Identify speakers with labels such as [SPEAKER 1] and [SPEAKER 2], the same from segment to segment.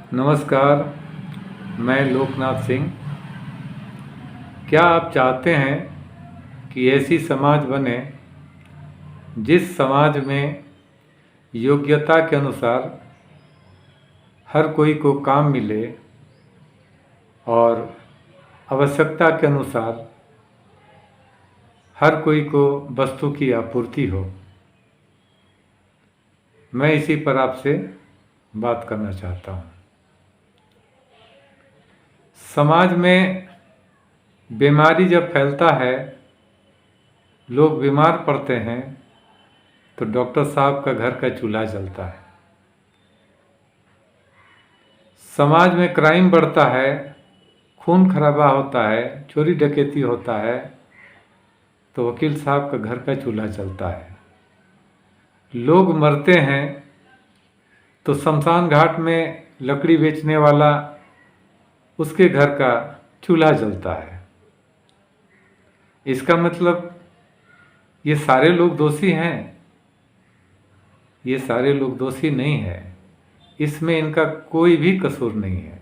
[SPEAKER 1] नमस्कार। मैं लोकनाथ सिंह। क्या आप चाहते हैं कि ऐसी समाज बने जिस समाज में योग्यता के अनुसार हर कोई को काम मिले और आवश्यकता के अनुसार हर कोई को वस्तु की आपूर्ति हो? मैं इसी पर आपसे बात करना चाहता हूँ। समाज में बीमारी जब फैलता है, लोग बीमार पड़ते हैं, तो डॉक्टर साहब का घर का चूल्हा जलता है। समाज में क्राइम बढ़ता है, खून खराबा होता है, चोरी डकैती होता है, तो वकील साहब का घर का चूल्हा जलता है। लोग मरते हैं तो शमशान घाट में लकड़ी बेचने वाला, उसके घर का चूल्हा जलता है। इसका मतलब ये सारे लोग दोषी हैं? ये सारे लोग दोषी नहीं है। इसमें इनका कोई भी कसूर नहीं है।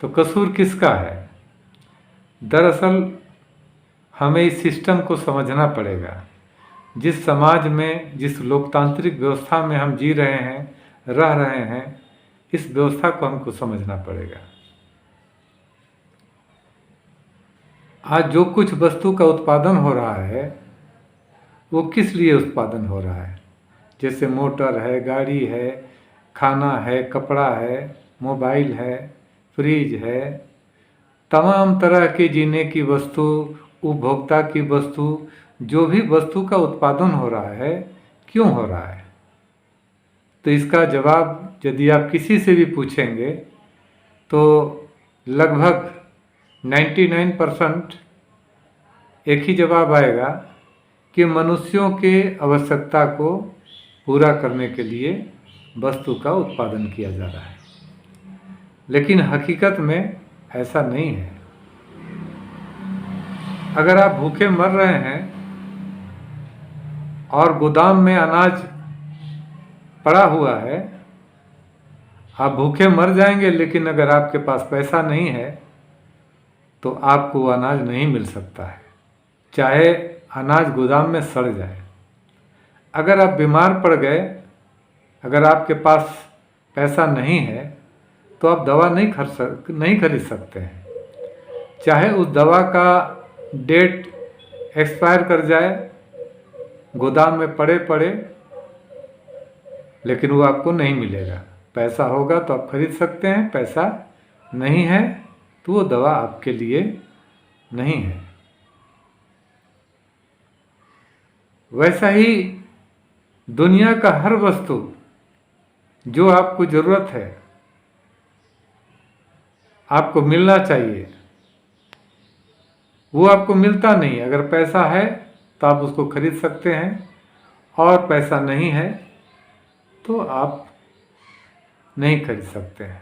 [SPEAKER 1] तो कसूर किसका है? दरअसल हमें इस सिस्टम को समझना पड़ेगा। जिस समाज में, जिस लोकतांत्रिक व्यवस्था में हम जी रहे हैं, रह रहे हैं, इस व्यवस्था को हमको समझना पड़ेगा। आज जो कुछ वस्तु का उत्पादन हो रहा है, वो किस लिए उत्पादन हो रहा है? जैसे मोटर है, गाड़ी है, खाना है, कपड़ा है, मोबाइल है, फ्रिज है, तमाम तरह के जीने की वस्तु, उपभोक्ता की वस्तु, जो भी वस्तु का उत्पादन हो रहा है, क्यों हो रहा है? तो इसका जवाब यदि आप किसी से भी पूछेंगे तो लगभग 99% एक ही जवाब आएगा कि मनुष्यों के आवश्यकता को पूरा करने के लिए वस्तु का उत्पादन किया जा रहा है। लेकिन हकीकत में ऐसा नहीं है। अगर आप भूखे मर रहे हैं और गोदाम में अनाज पड़ा हुआ है, आप भूखे मर जाएंगे, लेकिन अगर आपके पास पैसा नहीं है तो आपको वो अनाज नहीं मिल सकता है, चाहे अनाज गोदाम में सड़ जाए। अगर आप बीमार पड़ गए, अगर आपके पास पैसा नहीं है, तो आप दवा नहीं खरीद सकते हैं, चाहे उस दवा का डेट एक्सपायर कर जाए, गोदाम में पड़े पड़े, लेकिन वो आपको नहीं मिलेगा। पैसा होगा तो आप खरीद सकते हैं, पैसा नहीं है तो वो दवा आपके लिए नहीं है। वैसा ही दुनिया का हर वस्तु जो आपको ज़रूरत है, आपको मिलना चाहिए, वो आपको मिलता नहीं। अगर पैसा है तो आप उसको खरीद सकते हैं, और पैसा नहीं है तो आप नहीं खरीद सकते हैं।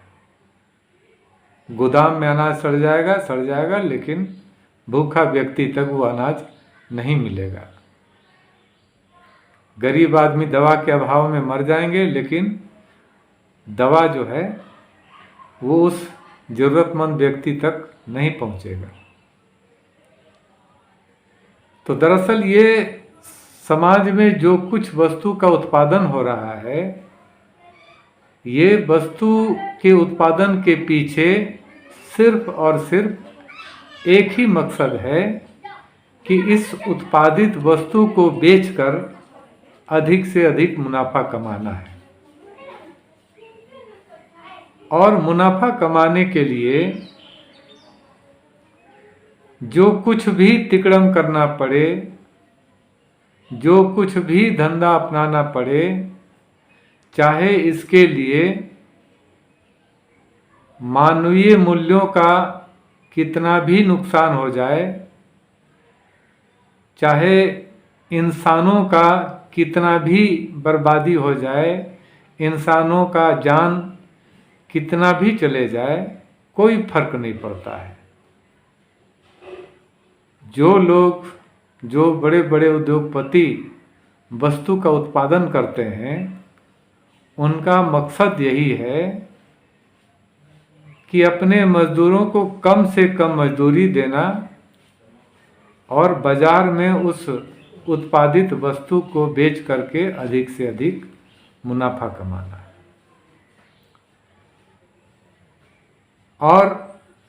[SPEAKER 1] गोदाम में अनाज सड़ जाएगा, लेकिन भूखा व्यक्ति तक वो अनाज नहीं मिलेगा। गरीब आदमी दवा के अभाव में मर जाएंगे, लेकिन दवा जो है वो उस ज़रूरतमंद व्यक्ति तक नहीं पहुंचेगा। तो दरअसल ये समाज में जो कुछ वस्तु का उत्पादन हो रहा है, ये वस्तु के उत्पादन के पीछे सिर्फ और सिर्फ एक ही मकसद है कि इस उत्पादित वस्तु को बेचकर अधिक से अधिक मुनाफा कमाना है। और मुनाफा कमाने के लिए जो कुछ भी तिकड़म करना पड़े, जो कुछ भी धंधा अपनाना पड़े, चाहे इसके लिए मानवीय मूल्यों का कितना भी नुकसान हो जाए, चाहे इंसानों का कितना भी बर्बादी हो जाए, इंसानों का जान कितना भी चले जाए, कोई फर्क नहीं पड़ता है। जो लोग, जो बड़े बड़े उद्योगपति वस्तु का उत्पादन करते हैं, उनका मकसद यही है कि अपने मजदूरों को कम से कम मजदूरी देना और बाजार में उस उत्पादित वस्तु को बेच करके अधिक से अधिक मुनाफा कमाना है। और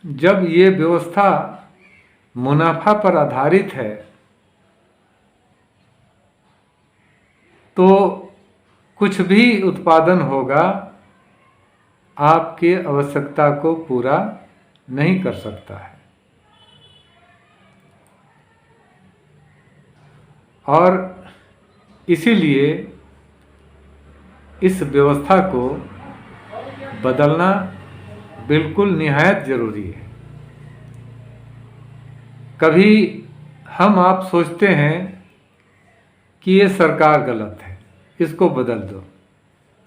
[SPEAKER 1] जब ये व्यवस्था मुनाफा पर आधारित है तो कुछ भी उत्पादन होगा आपके आवश्यकता को पूरा नहीं कर सकता है। और इसीलिए इस व्यवस्था को बदलना बिल्कुल निहायत जरूरी है। कभी हम आप सोचते हैं कि ये सरकार गलत है, इसको बदल दो,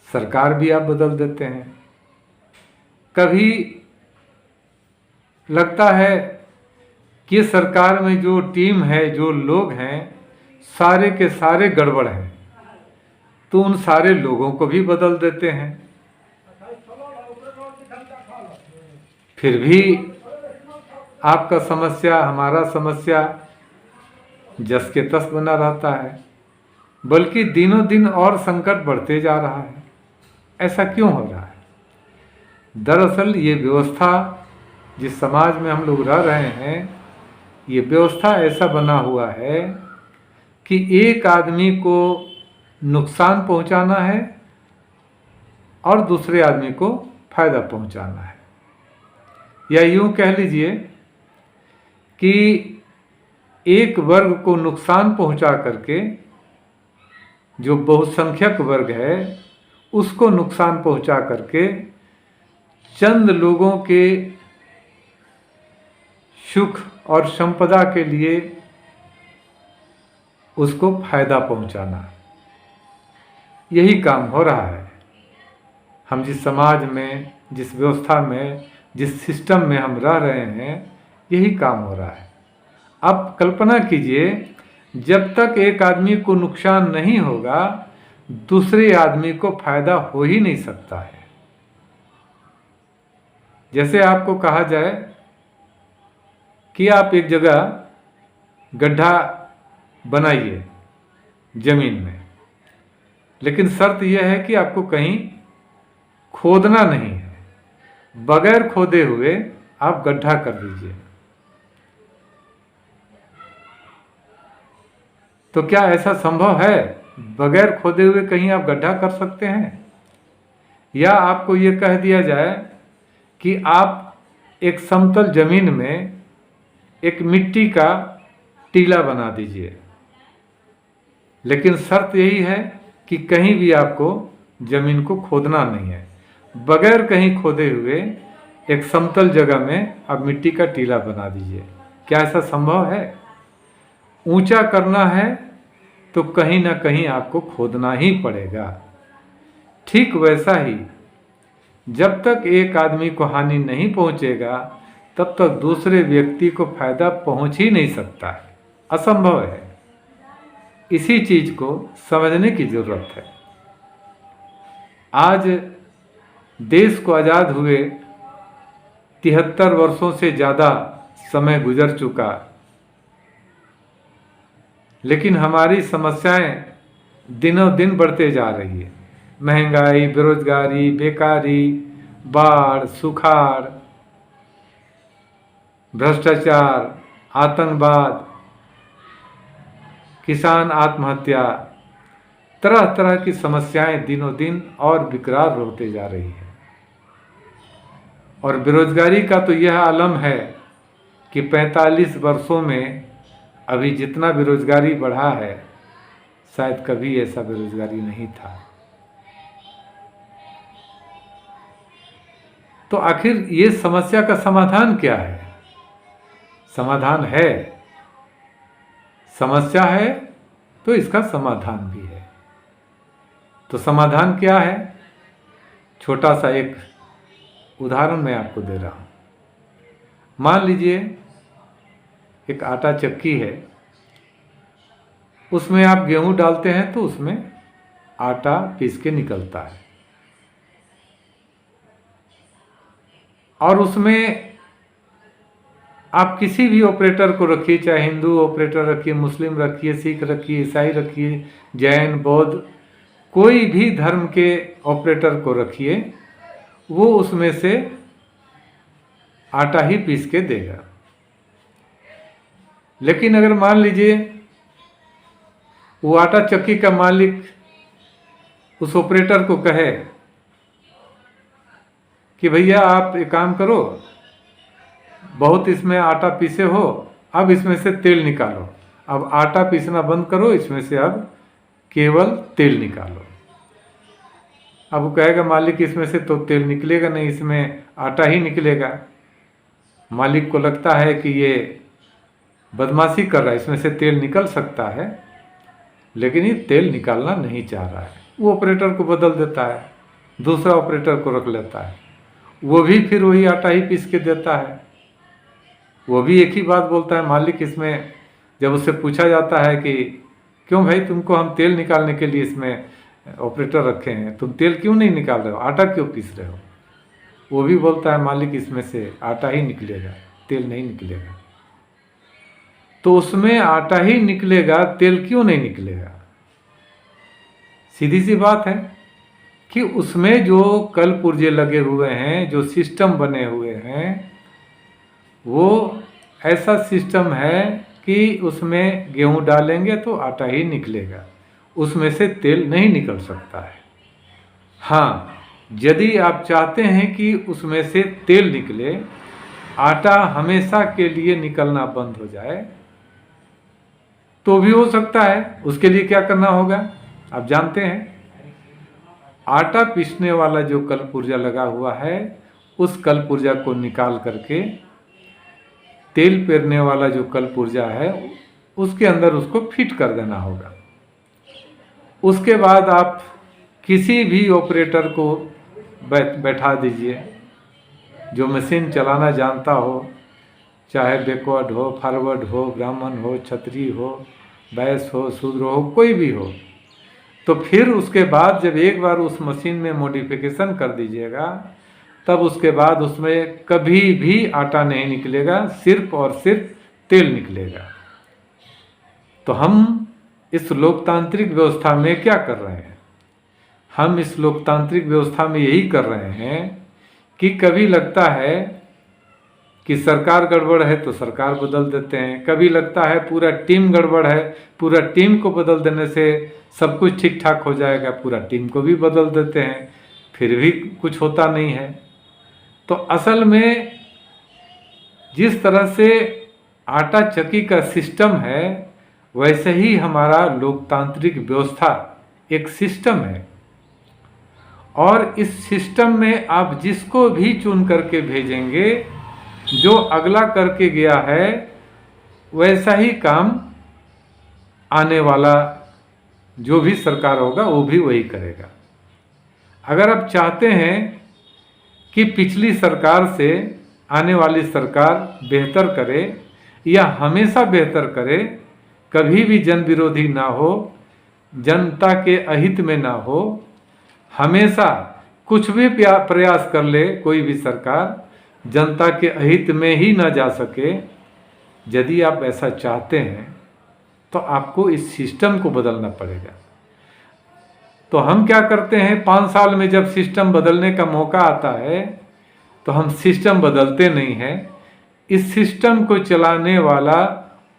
[SPEAKER 1] सरकार भी आप बदल देते हैं। कभी लगता है कि सरकार में जो टीम है, जो लोग हैं, सारे के सारे गड़बड़ हैं, तो उन सारे लोगों को भी बदल देते हैं। फिर भी आपका समस्या, हमारा समस्या जस के तस बना रहता है, बल्कि दिनों दिन और संकट बढ़ते जा रहा है। ऐसा क्यों हो रहा है? दरअसल ये व्यवस्था, जिस समाज में हम लोग रह रहे हैं, ये व्यवस्था ऐसा बना हुआ है कि एक आदमी को नुकसान पहुंचाना है और दूसरे आदमी को फायदा पहुंचाना है। या यूं कह लीजिए कि एक वर्ग को नुकसान पहुंचा करके जो बहुसंख्यक वर्ग है उसको नुकसान पहुंचा करके चंद लोगों के सुख और संपदा के लिए उसको फायदा पहुंचाना, यही काम हो रहा है। हम जिस समाज में, जिस व्यवस्था में, जिस सिस्टम में हम रह रहे हैं, यही काम हो रहा है। अब कल्पना कीजिए, जब तक एक आदमी को नुकसान नहीं होगा दूसरे आदमी को फायदा हो ही नहीं सकता है। जैसे आपको कहा जाए कि आप एक जगह गड्ढा बनाइए जमीन में, लेकिन शर्त यह है कि आपको कहीं खोदना नहीं है, बगैर खोदे हुए आप गड्ढा कर दीजिए। तो क्या ऐसा संभव है? बगैर खोदे हुए कहीं आप गड्ढा कर सकते हैं? या आपको ये कह दिया जाए कि आप एक समतल जमीन में एक मिट्टी का टीला बना दीजिए, लेकिन शर्त यही है कि कहीं भी आपको जमीन को खोदना नहीं है, बगैर कहीं खोदे हुए एक समतल जगह में आप मिट्टी का टीला बना दीजिए। क्या ऐसा संभव है? ऊंचा करना है तो कहीं ना कहीं आपको खोदना ही पड़ेगा। ठीक वैसा ही जब तक एक आदमी को हानि नहीं पहुंचेगा तब तक दूसरे व्यक्ति को फायदा पहुंच ही नहीं सकता है, असंभव है। इसी चीज को समझने की जरूरत है। आज देश को आजाद हुए 73 वर्षों से ज्यादा समय गुजर चुका, लेकिन हमारी समस्याएं दिनों दिन बढ़ते जा रही है। महंगाई, बेरोजगारी, बेकारी, बाढ़, सुखाड़, भ्रष्टाचार, आतंकवाद, किसान आत्महत्या, तरह तरह की समस्याएं दिनों दिन और विकराल होते जा रही है। और बेरोजगारी का तो यह आलम है कि 45 वर्षों में अभी जितना बेरोजगारी बढ़ा है, शायद कभी ऐसा बेरोजगारी नहीं था। तो आखिर ये समस्या का समाधान क्या है? समाधान है, समस्या है तो इसका समाधान भी है। तो समाधान क्या है? छोटा सा एक उदाहरण मैं आपको दे रहा हूं। मान लीजिए एक आटा चक्की है, उसमें आप गेहूं डालते हैं तो उसमें आटा पीस के निकलता है। और उसमें आप किसी भी ऑपरेटर को रखिए, चाहे हिंदू ऑपरेटर रखिए, मुस्लिम रखिए, सिख रखिए, ईसाई रखिए, जैन, बौद्ध, कोई भी धर्म के ऑपरेटर को रखिए, वो उसमें से आटा ही पीस के देगा। लेकिन अगर मान लीजिए वो आटा चक्की का मालिक उस ऑपरेटर को कहे कि भैया आप एक काम करो, बहुत इसमें आटा पीसे हो, अब इसमें से तेल निकालो, अब आटा पीसना बंद करो, इसमें से अब केवल तेल निकालो। अब वो कहेगा मालिक इसमें से तो तेल निकलेगा नहीं, इसमें आटा ही निकलेगा। मालिक को लगता है कि ये बदमाशी कर रहा है, इसमें से तेल निकल सकता है, लेकिन ये तेल निकालना नहीं चाह रहा है। वो ऑपरेटर को बदल देता है, दूसरा ऑपरेटर को रख लेता है, वो भी फिर वही आटा ही पीस के देता है। वो भी एक ही बात बोलता है मालिक इसमें, जब उससे पूछा जाता है कि क्यों भाई तुमको हम तेल निकालने के लिए इसमें ऑपरेटर रखे हैं, तुम तेल क्यों नहीं निकाल रहे हो, आटा क्यों पीस रहे हो, वो भी बोलता है मालिक इसमें से आटा ही निकलेगा, तेल नहीं निकलेगा। तो उसमें आटा ही निकलेगा, तेल क्यों नहीं निकलेगा? सीधी सी बात है कि उसमें जो कल पुर्जे लगे हुए हैं, जो सिस्टम बने हुए हैं, वो ऐसा सिस्टम है कि उसमें गेहूं डालेंगे तो आटा ही निकलेगा, उसमें से तेल नहीं निकल सकता है। हाँ, यदि आप चाहते हैं कि उसमें से तेल निकले, आटा हमेशा के लिए निकलना बंद हो जाए, तो भी हो सकता है। उसके लिए क्या करना होगा आप जानते हैं? आटा पीसने वाला जो कल पुर्जा लगा हुआ है, उस कल पुर्जा को निकाल करके तेल पेरने वाला जो कल पुर्जा है उसके अंदर उसको फिट कर देना होगा। उसके बाद आप किसी भी ऑपरेटर को बैठा दीजिए जो मशीन चलाना जानता हो, चाहे बैकवर्ड हो, फॉरवर्ड हो, ब्राह्मण हो, क्षत्रिय हो, वैश्य हो, शूद्र हो, कोई भी हो। तो फिर उसके बाद जब एक बार उस मशीन में मॉडिफिकेशन कर दीजिएगा, तब उसके बाद उसमें कभी भी आटा नहीं निकलेगा, सिर्फ और सिर्फ तेल निकलेगा। तो हम इस लोकतांत्रिक व्यवस्था में क्या कर रहे हैं? हम इस लोकतांत्रिक व्यवस्था में यही कर रहे हैं कि कभी लगता है कि सरकार गड़बड़ है तो सरकार बदल देते हैं, कभी लगता है पूरा टीम गड़बड़ है, पूरा टीम को बदल देने से सब कुछ ठीक ठाक हो जाएगा, पूरा टीम को भी बदल देते हैं, फिर भी कुछ होता नहीं है। तो असल में जिस तरह से आटा चक्की का सिस्टम है, वैसे ही हमारा लोकतांत्रिक व्यवस्था एक सिस्टम है, और इस सिस्टम में आप जिसको भी चुन करके भेजेंगे, जो अगला करके गया है वैसा ही काम आने वाला जो भी सरकार होगा वो भी वही करेगा। अगर आप चाहते हैं कि पिछली सरकार से आने वाली सरकार बेहतर करे या हमेशा बेहतर करे, कभी भी जन विरोधी ना हो, जनता के अहित में ना हो, हमेशा कुछ भी प्रयास कर ले कोई भी सरकार, जनता के अहित में ही ना जा सके, यदि आप ऐसा चाहते हैं तो आपको इस सिस्टम को बदलना पड़ेगा। तो हम क्या करते हैं, 5 साल में जब सिस्टम बदलने का मौका आता है तो हम सिस्टम बदलते नहीं हैं, इस सिस्टम को चलाने वाला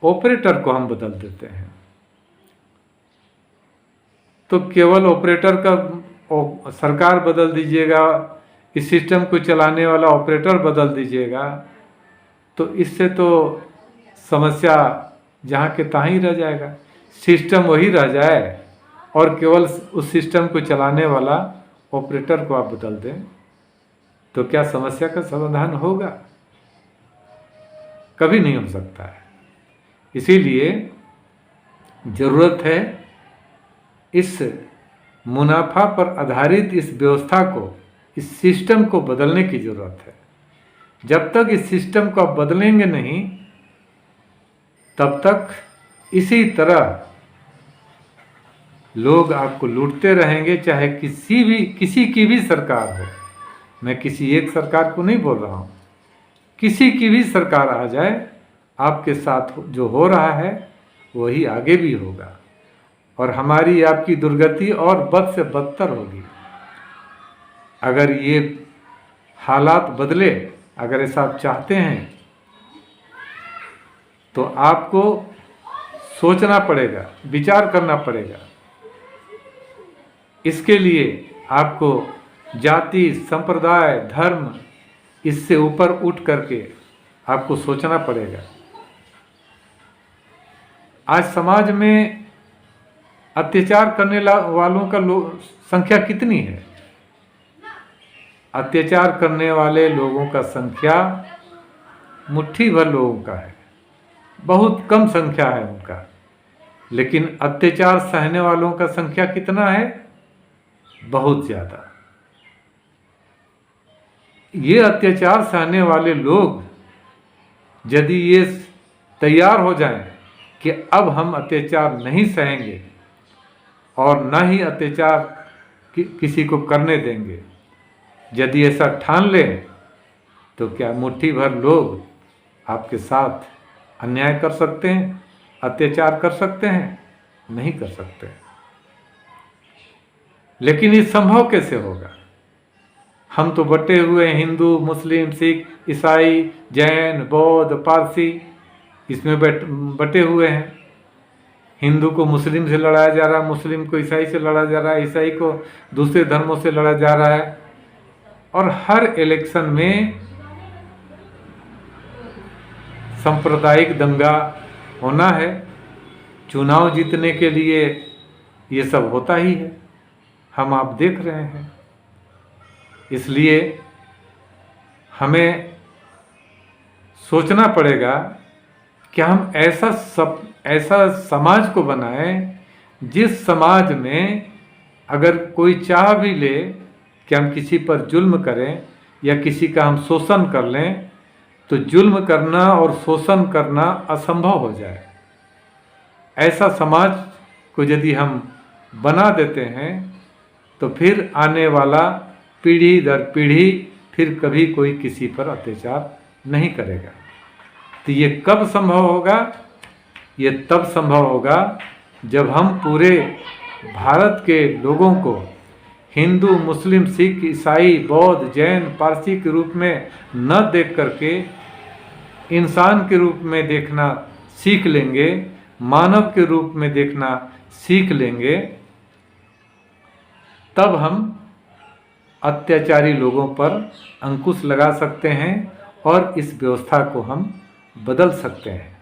[SPEAKER 1] ऑपरेटर को हम बदल देते हैं। तो केवल ऑपरेटर का सरकार बदल दीजिएगा, इस सिस्टम को चलाने वाला ऑपरेटर बदल दीजिएगा, तो इससे तो समस्या जहाँ के तहाँ ही रह जाएगा। सिस्टम वही रह जाए और केवल उस सिस्टम को चलाने वाला ऑपरेटर को आप बदल दें, तो क्या समस्या का समाधान होगा? कभी नहीं हो सकता है। इसीलिए जरूरत है इस मुनाफा पर आधारित इस व्यवस्था को, इस सिस्टम को बदलने की जरूरत है। जब तक इस सिस्टम को आप बदलेंगे नहीं, तब तक इसी तरह लोग आपको लूटते रहेंगे, चाहे किसी की भी सरकार हो, मैं किसी एक सरकार को नहीं बोल रहा हूँ, किसी की भी सरकार आ जाए, आपके साथ जो हो रहा है वही आगे भी होगा, और हमारी आपकी दुर्गति और बद से बदतर होगी। अगर ये हालात बदले, अगर ऐसा आप चाहते हैं, तो आपको सोचना पड़ेगा, विचार करना पड़ेगा। इसके लिए आपको जाति, संप्रदाय, धर्म, इससे ऊपर उठ करके आपको सोचना पड़ेगा। आज समाज में अत्याचार करने वालों का संख्या कितनी है? अत्याचार करने वाले लोगों का संख्या मुट्ठी भर लोगों का है, बहुत कम संख्या है उनका। लेकिन अत्याचार सहने वालों का संख्या कितना है? बहुत ज़्यादा। ये अत्याचार सहने वाले लोग यदि ये तैयार हो जाएं कि अब हम अत्याचार नहीं सहेंगे और ना ही अत्याचार किसी को करने देंगे, यदि ऐसा ठान लें, तो क्या मुट्ठी भर लोग आपके साथ अन्याय कर सकते हैं, अत्याचार कर सकते हैं? नहीं कर सकते। लेकिन ये संभव कैसे होगा? हम तो बटे हुए हिंदू, मुस्लिम, सिख, ईसाई, जैन, बौद्ध, पारसी, इसमें बटे हुए हैं। हिंदू को मुस्लिम से लड़ाया जा रहा है, मुस्लिम को ईसाई से लड़ा जा रहा है, ईसाई को दूसरे धर्मों से लड़ा जा रहा है। और हर इलेक्शन में सांप्रदायिक दंगा होना है। चुनाव जीतने के लिए ये सब होता ही है, हम आप देख रहे हैं। इसलिए हमें सोचना पड़ेगा कि हम ऐसा समाज को बनाएं जिस समाज में अगर कोई चाह भी ले कि हम किसी पर जुल्म करें या किसी का हम शोषण कर लें, तो जुल्म करना और शोषण करना असंभव हो जाए। ऐसा समाज को यदि हम बना देते हैं, तो फिर आने वाला पीढ़ी दर पीढ़ी फिर कभी कोई किसी पर अत्याचार नहीं करेगा। तो ये कब संभव होगा? ये तब संभव होगा जब हम पूरे भारत के लोगों को हिंदू, मुस्लिम, सिख, ईसाई, बौद्ध, जैन, पारसी के रूप में न देख करके इंसान के रूप में देखना सीख लेंगे, मानव के रूप में देखना सीख लेंगे, तब हम अत्याचारी लोगों पर अंकुश लगा सकते हैं और इस व्यवस्था को हम बदल सकते हैं।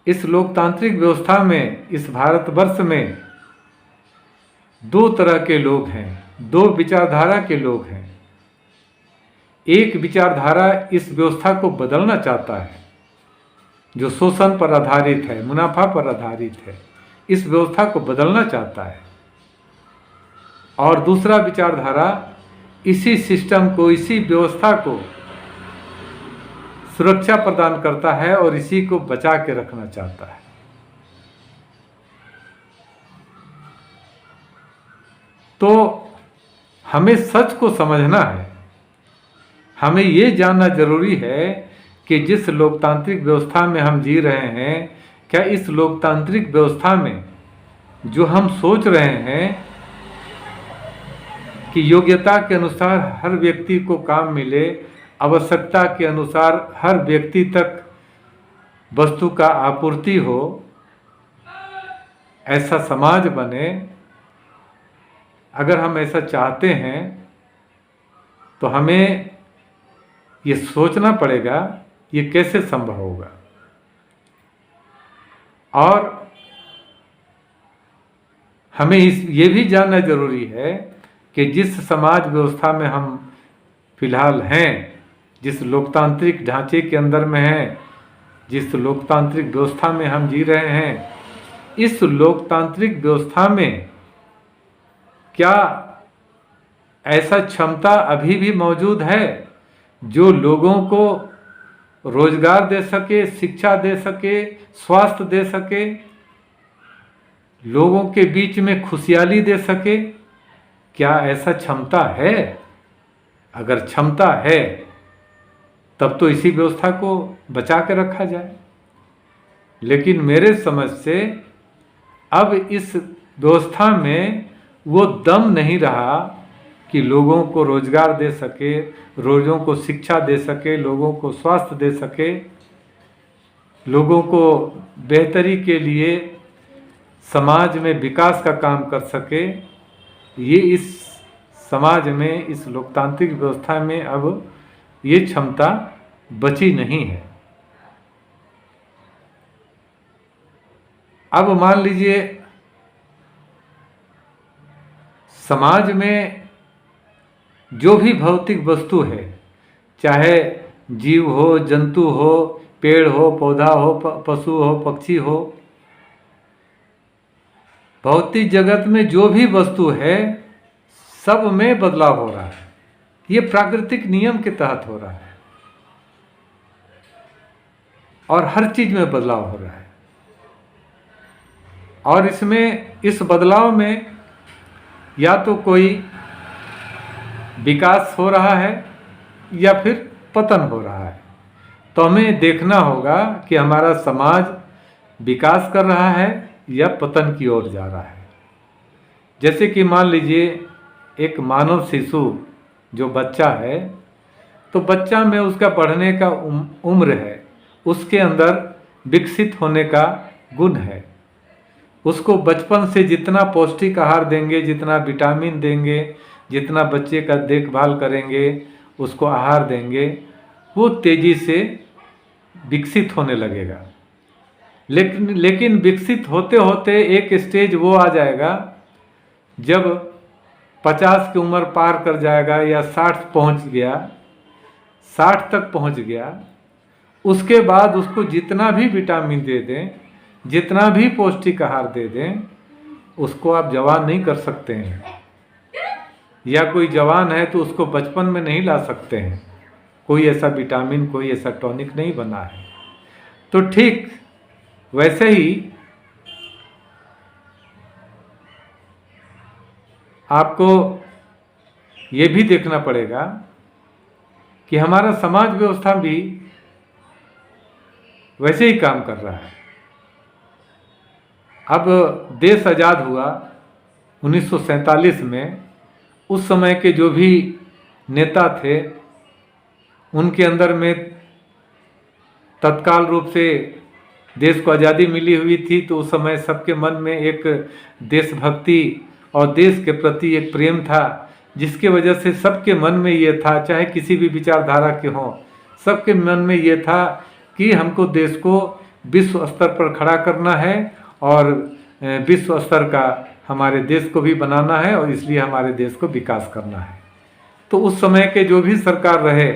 [SPEAKER 1] इस लोकतांत्रिक व्यवस्था में, इस भारतवर्ष में दो तरह के लोग हैं, दो विचारधारा के लोग हैं। एक विचारधारा इस व्यवस्था को बदलना चाहता है, जो शोषण पर आधारित है, मुनाफा पर आधारित है, इस व्यवस्था को बदलना चाहता है। और दूसरा विचारधारा इसी सिस्टम को, इसी व्यवस्था को सुरक्षा प्रदान करता है और इसी को बचा के रखना चाहता है। तो हमें सच को समझना है। हमें ये जानना जरूरी है कि जिस लोकतांत्रिक व्यवस्था में हम जी रहे हैं, क्या इस लोकतांत्रिक व्यवस्था में जो हम सोच रहे हैं कि योग्यता के अनुसार हर व्यक्ति को काम मिले, आवश्यकता के अनुसार हर व्यक्ति तक वस्तु का आपूर्ति हो, ऐसा समाज बने, अगर हम ऐसा चाहते हैं तो हमें ये सोचना पड़ेगा ये कैसे संभव होगा। और हमें ये भी जानना जरूरी है कि जिस समाज व्यवस्था में हम फिलहाल हैं, जिस लोकतांत्रिक ढांचे के अंदर में हैं, जिस लोकतांत्रिक व्यवस्था में हम जी रहे हैं, इस लोकतांत्रिक व्यवस्था में क्या ऐसा क्षमता अभी भी मौजूद है जो लोगों को रोजगार दे सके, शिक्षा दे सके, स्वास्थ्य दे सके, लोगों के बीच में खुशहाली दे सके? क्या ऐसा क्षमता है? अगर क्षमता है तब तो इसी व्यवस्था को बचा के रखा जाए। लेकिन मेरे समझ से अब इस व्यवस्था में वो दम नहीं रहा कि लोगों को रोजगार दे सके, लोगों को शिक्षा दे सके, लोगों को स्वास्थ्य दे सके, लोगों को बेहतरी के लिए समाज में विकास का काम कर सके। ये इस समाज में, इस लोकतांत्रिक व्यवस्था में अब ये क्षमता बची नहीं है। अब मान लीजिए समाज में जो भी भौतिक वस्तु है, चाहे जीव हो, जंतु हो, पेड़ हो, पौधा हो, पशु हो, पक्षी हो, भौतिक जगत में जो भी वस्तु है सब में बदलाव हो रहा है। ये प्राकृतिक नियम के तहत हो रहा है और हर चीज में बदलाव हो रहा है। और इसमें, इस बदलाव में या तो कोई विकास हो रहा है या फिर पतन हो रहा है। तो हमें देखना होगा कि हमारा समाज विकास कर रहा है या पतन की ओर जा रहा है। जैसे कि मान लीजिए एक मानव शिशु जो बच्चा है, तो बच्चा में उसका पढ़ने का उम्र है, उसके अंदर विकसित होने का गुण है। उसको बचपन से जितना पौष्टिक आहार देंगे, जितना विटामिन देंगे, जितना बच्चे का देखभाल करेंगे, उसको आहार देंगे, वो तेजी से विकसित होने लगेगा। लेकिन विकसित होते होते एक स्टेज वो आ जाएगा जब 50 की उम्र पार कर जाएगा या 60 पहुंच गया, 60 तक पहुंच गया, उसके बाद उसको जितना भी विटामिन दे दें, जितना भी पौष्टिक आहार दे दें, उसको आप जवान नहीं कर सकते हैं। या कोई जवान है तो उसको बचपन में नहीं ला सकते हैं, कोई ऐसा विटामिन, कोई ऐसा टॉनिक नहीं बना है। तो ठीक वैसे ही आपको ये भी देखना पड़ेगा कि हमारा समाज व्यवस्था भी वैसे ही काम कर रहा है। अब देश आज़ाद हुआ 1947 में, उस समय के जो भी नेता थे उनके अंदर में तत्काल रूप से देश को आज़ादी मिली हुई थी, तो उस समय सबके मन में एक देशभक्ति और देश के प्रति एक प्रेम था, जिसके वजह से सबके मन में ये था, चाहे किसी भी विचारधारा के हों, सबके मन में ये था कि हमको देश को विश्व स्तर पर खड़ा करना है और विश्व स्तर का हमारे देश को भी बनाना है और इसलिए हमारे देश को विकास करना है। तो उस समय के जो भी सरकार रहे,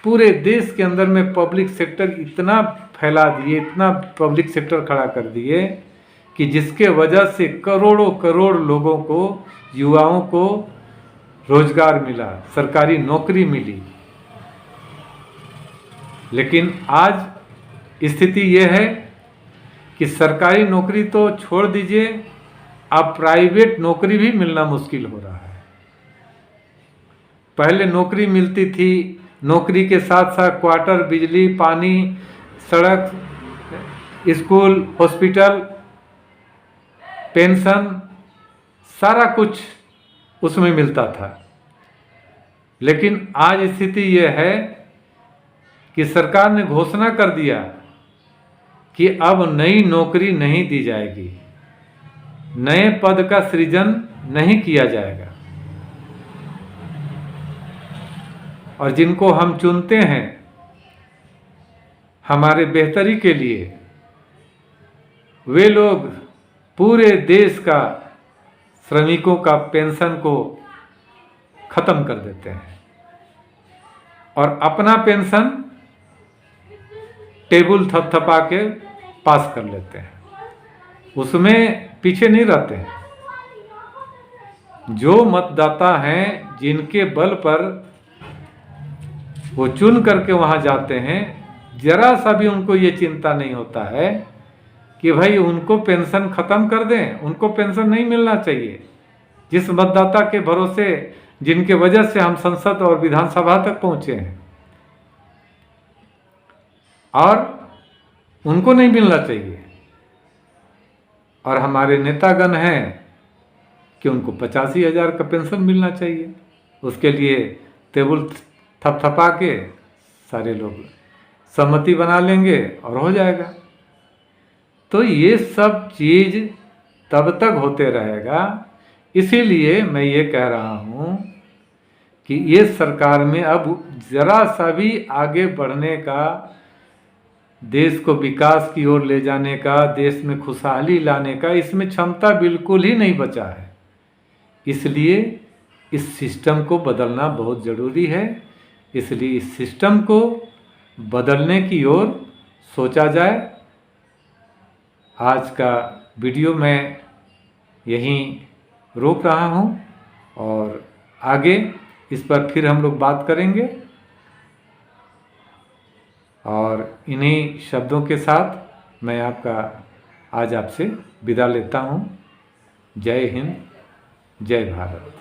[SPEAKER 1] पूरे देश के अंदर में पब्लिक सेक्टर इतना फैला दिए, इतना पब्लिक सेक्टर खड़ा कर दिए कि जिसके वजह से करोड़ों करोड़ लोगों को, युवाओं को रोजगार मिला, सरकारी नौकरी मिली। लेकिन आज स्थिति यह है कि सरकारी नौकरी तो छोड़ दीजिए, अब प्राइवेट नौकरी भी मिलना मुश्किल हो रहा है। पहले नौकरी मिलती थी, नौकरी के साथ साथ क्वार्टर, बिजली, पानी, सड़क, स्कूल, हॉस्पिटल, पेंशन, सारा कुछ उसमें मिलता था। लेकिन आज स्थिति यह है कि सरकार ने घोषणा कर दिया कि अब नई नौकरी नहीं दी जाएगी, नए पद का सृजन नहीं किया जाएगा, और जिनको हम चुनते हैं हमारे बेहतरी के लिए, वे लोग पूरे देश का श्रमिकों का पेंशन को खत्म कर देते हैं और अपना पेंशन टेबल थपथपा के पास कर लेते हैं, उसमें पीछे नहीं रहते हैं। जो मतदाता हैं, जिनके बल पर वो चुन करके वहां जाते हैं, जरा सा भी उनको ये चिंता नहीं होता है कि भाई उनको पेंशन खत्म कर दें, उनको पेंशन नहीं मिलना चाहिए। जिस मतदाता के भरोसे, जिनके वजह से हम संसद और विधानसभा तक पहुंचे हैं, और उनको नहीं मिलना चाहिए। और हमारे नेतागण हैं कि उनको 85,000 का पेंशन मिलना चाहिए। उसके लिए टेबल थपथपा के सारे लोग सहमति बना लेंगे और हो जाएगा। तो ये सब चीज तब तक होते रहेगा। इसीलिए मैं ये कह रहा हूँ कि ये सरकार में अब जरा सा भी आगे बढ़ने का, देश को विकास की ओर ले जाने का, देश में खुशहाली लाने का, इसमें क्षमता बिल्कुल ही नहीं बचा है। इसलिए इस सिस्टम को बदलना बहुत ज़रूरी है। इसलिए इस सिस्टम को बदलने की ओर सोचा जाए। आज का वीडियो मैं यहीं रोक रहा हूँ और आगे इस पर फिर हम लोग बात करेंगे। और इन्हीं शब्दों के साथ मैं आज आपसे विदा लेता हूँ। जय हिंद, जय भारत।